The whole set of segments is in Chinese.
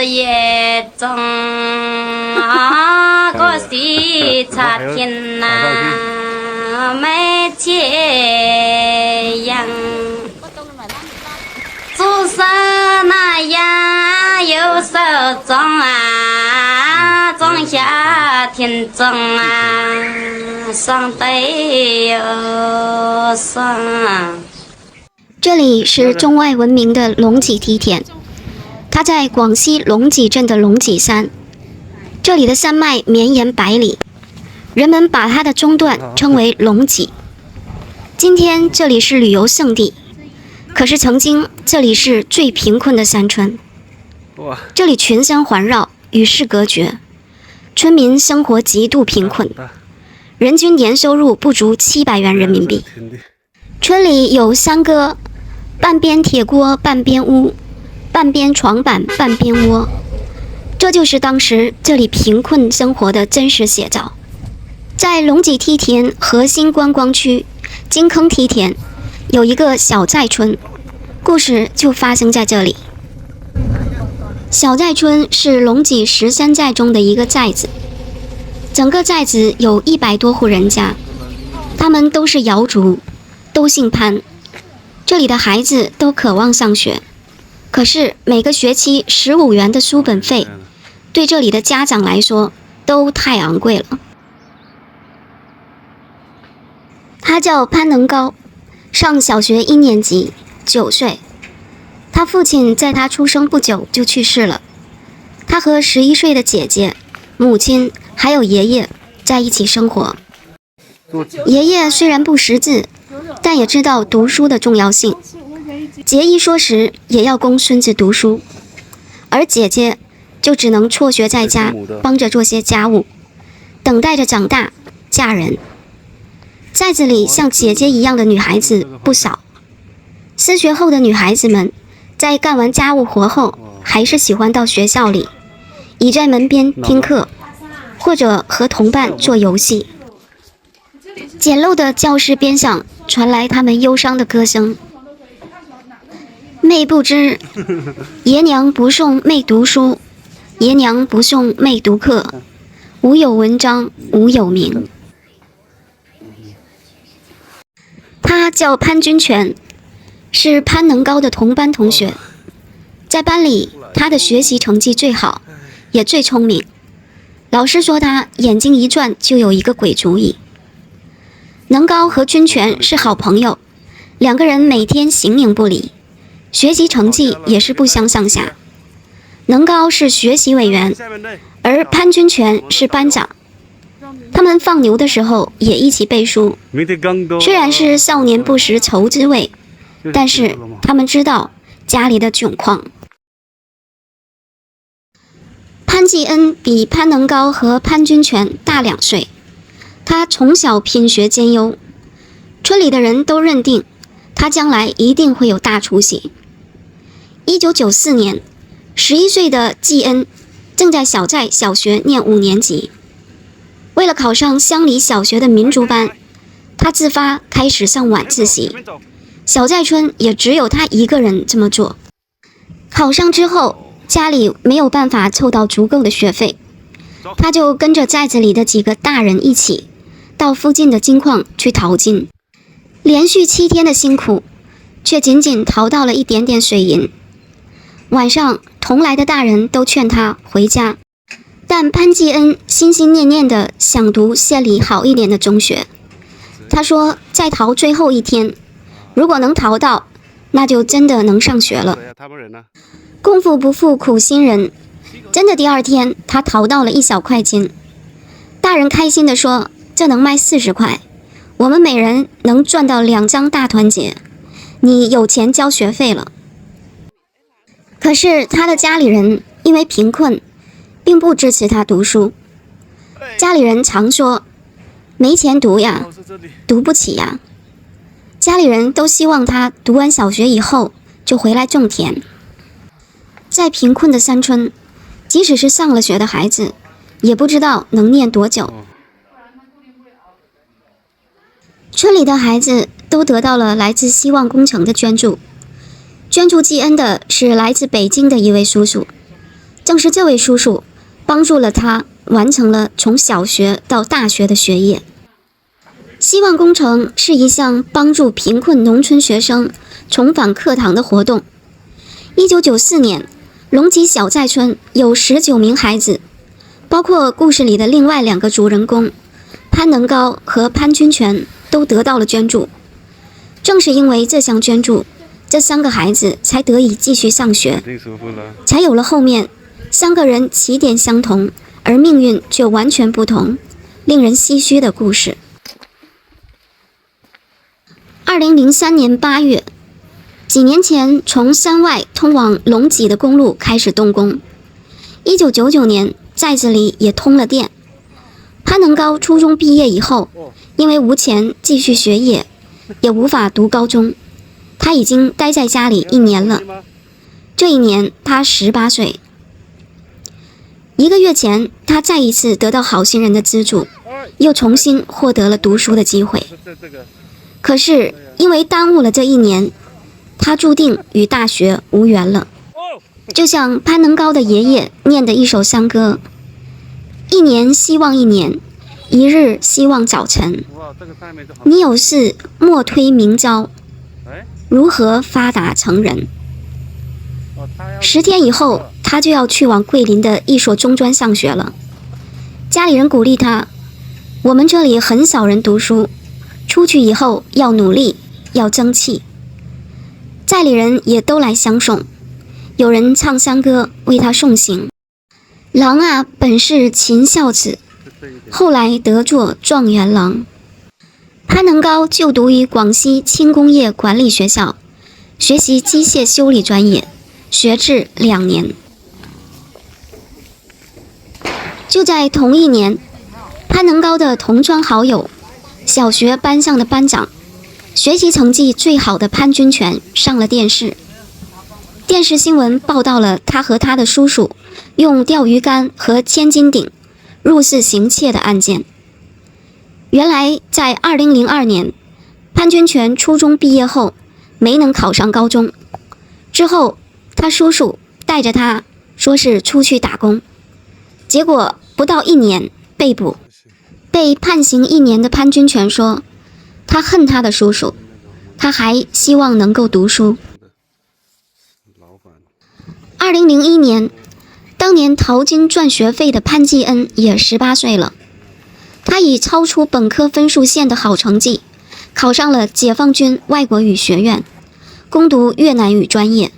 也中个西茶天呐，没解样。祖上那呀有手中啊，种下天中啊，上帝有上。这里是中外闻名的龙脊梯田，它在广西龙脊镇的龙脊山。这里的山脉绵延百里，人们把它的中段称为龙脊。今天这里是旅游胜地，可是曾经这里是最贫困的山村。这里群山环绕，与世隔绝，村民生活极度贫困，人均年收入不足700元人民币。村里有山歌：半边铁锅半边屋，半边床板半边窝。这就是当时这里贫困生活的真实写照。在龙脊梯田核心观光区金坑梯田有一个小寨村，故事就发生在这里。小寨村是龙脊13寨中的一个寨子，整个寨子有100多户人家，他们都是瑶族，都姓潘。这里的孩子都渴望上学，可是每个学期15元的书本费，对这里的家长来说都太昂贵了。他叫潘能高，上小学1年级，9岁。他父亲在他出生不久就去世了，他和11岁的姐姐、母亲还有爷爷在一起生活。爷爷虽然不识字，但也知道读书的重要性，节衣缩食也要供孙子读书，而姐姐就只能辍学在家，帮着做些家务，等待着长大嫁人。寨子里像姐姐一样的女孩子不少，失学后的女孩子们在干完家务活后，还是喜欢到学校里，倚在门边听课，或者和同伴做游戏。简陋的教室边上传来他们忧伤的歌声：妹不知，爷娘不送妹读书，爷娘不送妹读课，无有文章无有名。他叫潘君全，是潘能高的同班同学，在班里他的学习成绩最好，也最聪明。老师说他眼睛一转就有一个鬼主意。能高和君全是好朋友，两个人每天形影不离，学习成绩也是不相上下。能高是学习委员，而潘君全是班长。他们放牛的时候也一起背书，虽然是少年不识愁滋味，但是他们知道家里的窘况。潘继恩比潘能高和潘君全大2岁，他从小品学兼优，村里的人都认定他将来一定会有大出息。1994年，11岁的继恩正在小寨小学念5年级。为了考上乡里小学的民族班，他自发开始上晚自习。小寨村也只有他一个人这么做。考上之后，家里没有办法凑到足够的学费，他就跟着寨子里的几个大人一起，到附近的金矿去淘金。连续7天的辛苦，却仅仅淘到了一点点水银。晚上，同来的大人都劝他回家。但潘继恩心心念念的想读县里好一点的中学。他说再逃最后1天，如果能逃到，那就真的能上学了。功夫不负苦心人，真的第2天他逃到了1小块金。大人开心地说，这能卖40块，我们每人能赚到2张大团结，你有钱交学费了。可是他的家里人因为贫困，并不支持他读书。家里人常说，没钱读呀，读不起呀。家里人都希望他读完小学以后就回来种田。在贫困的山村，即使是上了学的孩子，也不知道能念多久。村里的孩子都得到了来自希望工程的捐助，捐助继恩的是来自北京的一位叔叔。正是这位叔叔帮助了他完成了从小学到大学的学业。希望工程是一项帮助贫困农村学生重返课堂的活动。1994年，龙脊小寨村有19名孩子，包括故事里的另外2个主人公潘能高和潘君全都得到了捐助。正是因为这项捐助，这3个孩子才得以继续上学，才有了后面3个人起点相同，而命运却完全不同，令人唏嘘的故事。2003年8月，几年前从山外通往龙脊的公路开始动工。1999年，寨子里也通了电。潘能高初中毕业以后，因为无钱继续学业，也无法读高中，他已经待在家里1年了。这一年他18岁。1个月前，他再一次得到好心人的资助，又重新获得了读书的机会。可是因为耽误了这1年，他注定与大学无缘了。就像潘能高的爷爷念的一首山歌：1年希望1年，1日希望早晨。你有事莫推明朝，如何发达成人？10天以后，他就要去往桂林的一所中专上学了。家里人鼓励他：我们这里很少人读书，出去以后要努力，要争气。寨里人也都来相送，有人唱山歌为他送行。郎啊，本是勤孝子，后来得作状元郎。潘能高就读于广西轻工业管理学校，学习机械修理专业，学制2年。就在同一年，潘能高的同窗好友，小学班上的班长，学习成绩最好的潘君全上了电视。电视新闻报道了他和他的叔叔用钓鱼竿和千斤顶入室行窃的案件。原来在2002年，潘君全初中毕业后没能考上高中，之后他叔叔带着他说是出去打工，结果不到1年被捕。被判刑1年的潘君全说，他恨他的叔叔，他还希望能够读书。2001年，当年淘金赚学费的潘继恩也18岁了。他以超出本科分数线的好成绩，考上了解放军外国语学院，攻读越南语专业。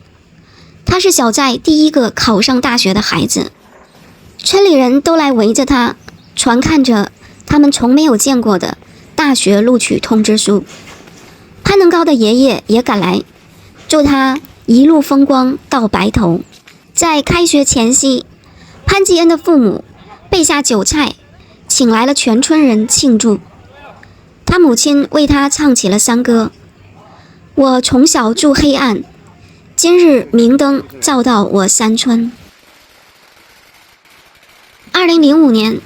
他是小寨第1个考上大学的孩子，村里人都来围着他，传看着他们从没有见过的大学录取通知书。潘能高的爷爷也赶来，祝他一路风光到白头。在开学前夕，潘继恩的父母备下酒菜，请来了全村人庆祝。他母亲为他唱起了山歌：我从小住黑暗，今日明灯照到我山村。2005年，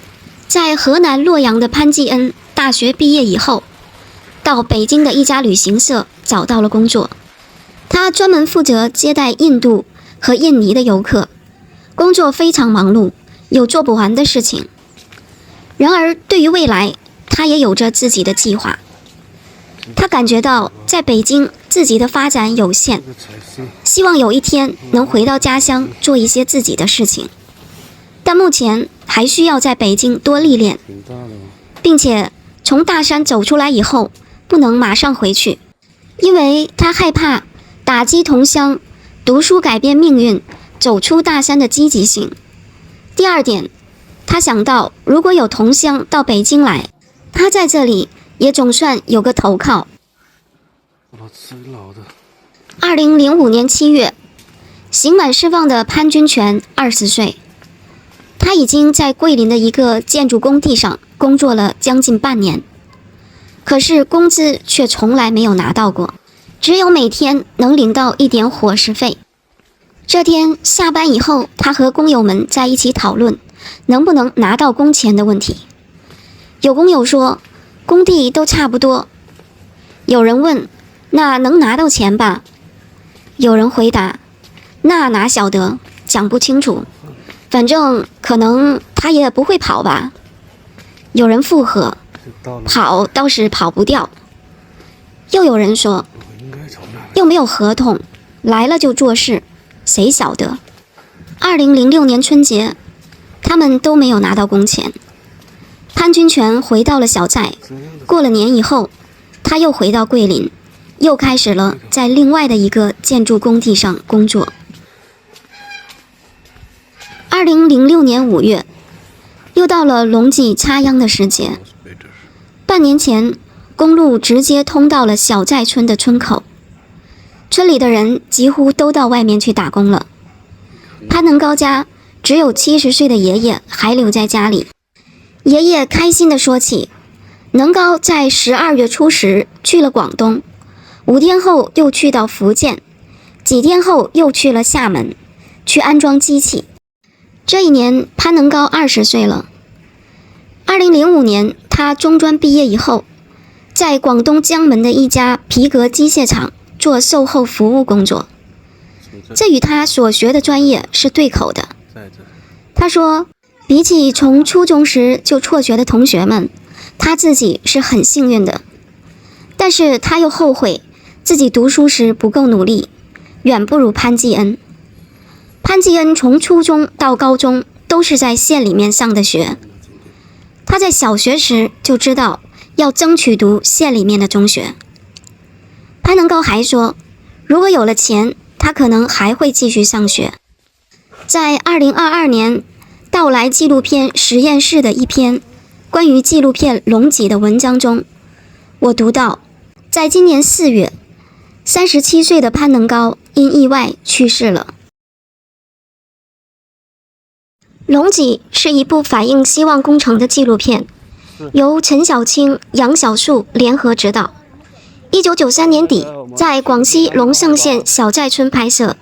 在河南洛阳的潘继恩大学毕业以后，到北京的一家旅行社找到了工作。他专门负责接待印度和印尼的游客，工作非常忙碌，有做不完的事情。然而对于未来，他也有着自己的计划。他感觉到在北京自己的发展有限，希望有一天能回到家乡做一些自己的事情，但目前还需要在北京多历练，并且从大山走出来以后不能马上回去，因为他害怕打击同乡读书改变命运走出大山的积极性。第二点，他想到如果有同乡到北京来，他在这里也总算有个投靠。2005年7月，刑满释放的潘君全20岁，他已经在桂林的一个建筑工地上工作了将近半年，可是工资却从来没有拿到过，只有每天能领到一点伙食费。这天下班以后，他和工友们在一起讨论能不能拿到工钱的问题。有工友说工地都差不多。有人问那能拿到钱吧？有人回答那哪晓得，讲不清楚，反正可能他也不会跑吧。有人附和，跑倒是跑不掉。又有人说，又没有合同，来了就做事，谁晓得？2006年春节，他们都没有拿到工钱。潘君全回到了小寨，过了年以后，他又回到桂林，又开始了在另外的一个建筑工地上工作。2006年5月，又到了龙脊插秧的时节。半年前，公路直接通到了小寨村的村口，村里的人几乎都到外面去打工了。潘能高家只有70岁的爷爷还留在家里。爷爷开心地说起，能高在12月初10去了广东，5天后又去到福建，几天后又去了厦门，去安装机器。这一年，潘能高20岁了。2005年，他中专毕业以后，在广东江门的一家皮革机械厂做售后服务工作，这与他所学的专业是对口的。他说，比起从初中时就辍学的同学们，他自己是很幸运的。但是他又后悔自己读书时不够努力，远不如潘继恩。潘继恩从初中到高中都是在县里面上的学，他在小学时就知道要争取读县里面的中学。潘能高还说，如果有了钱，他可能还会继续上学。在2022年到来纪录片实验室的一篇关于纪录片龙脊的文章中，我读到，在今年4月，37岁的潘能高因意外去世了。龙脊是一部反映希望工程的纪录片，由陈小青、杨小树联合执导。1993年底，在广西龙胜县小寨村拍摄，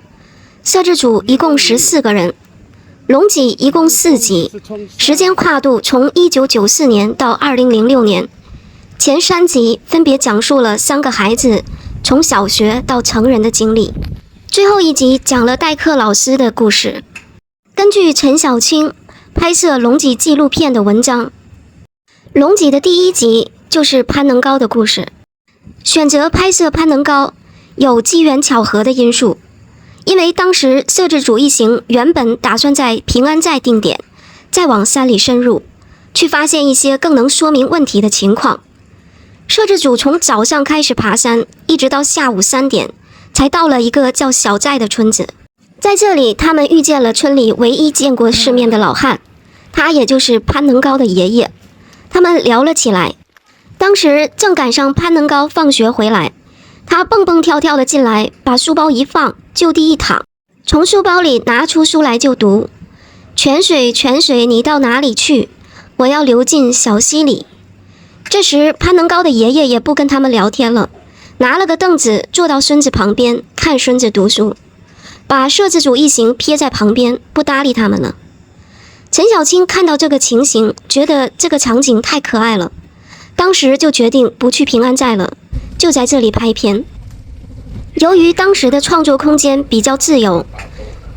摄制组一共14个人。龙脊一共4集，时间跨度从1994年到2006年。前3集分别讲述了3个孩子从小学到成人的经历，最后1集讲了代课老师的故事。根据陈小青拍摄龙脊纪录片的文章，龙脊的第1集就是潘能高的故事。选择拍摄潘能高有机缘巧合的因素，因为当时摄制组一行原本打算在平安寨定点，再往山里深入，去发现一些更能说明问题的情况。摄制组从早上开始爬山，一直到下午3点，才到了一个叫小寨的村子。在这里，他们遇见了村里唯一见过世面的老汉，他也就是潘能高的爷爷。他们聊了起来，当时正赶上潘能高放学回来，他蹦蹦跳跳的进来，把书包一放，就地一躺，从书包里拿出书来就读：泉水泉水你到哪里去，我要流进小溪里。这时潘能高的爷爷也不跟他们聊天了，拿了个凳子坐到孙子旁边，看孙子读书，把摄制组一行撇在旁边，不搭理他们了。陈小青看到这个情形，觉得这个场景太可爱了，当时就决定不去平安寨了，就在这里拍片。由于当时的创作空间比较自由，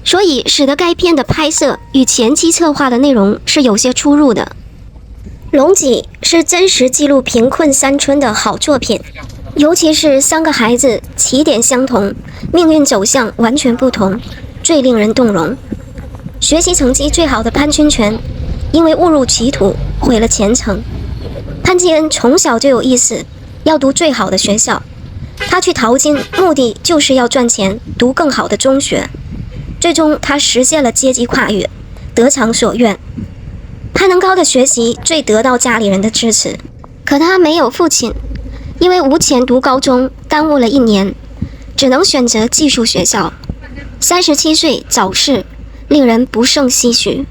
所以使得该片的拍摄与前期策划的内容是有些出入的。龙脊是真实记录贫困山村的好作品，尤其是3个孩子起点相同，命运走向完全不同，最令人动容。学习成绩最好的潘君全，因为误入歧途，毁了前程。潘继恩从小就有意识，要读最好的学校，他去淘金，目的就是要赚钱，读更好的中学。最终他实现了阶级跨越，得偿所愿。潘能高的学习最得到家里人的支持，可他没有父亲，因为无钱读高中，耽误了1年，只能选择寄宿学校。37岁早逝，令人不胜唏嘘。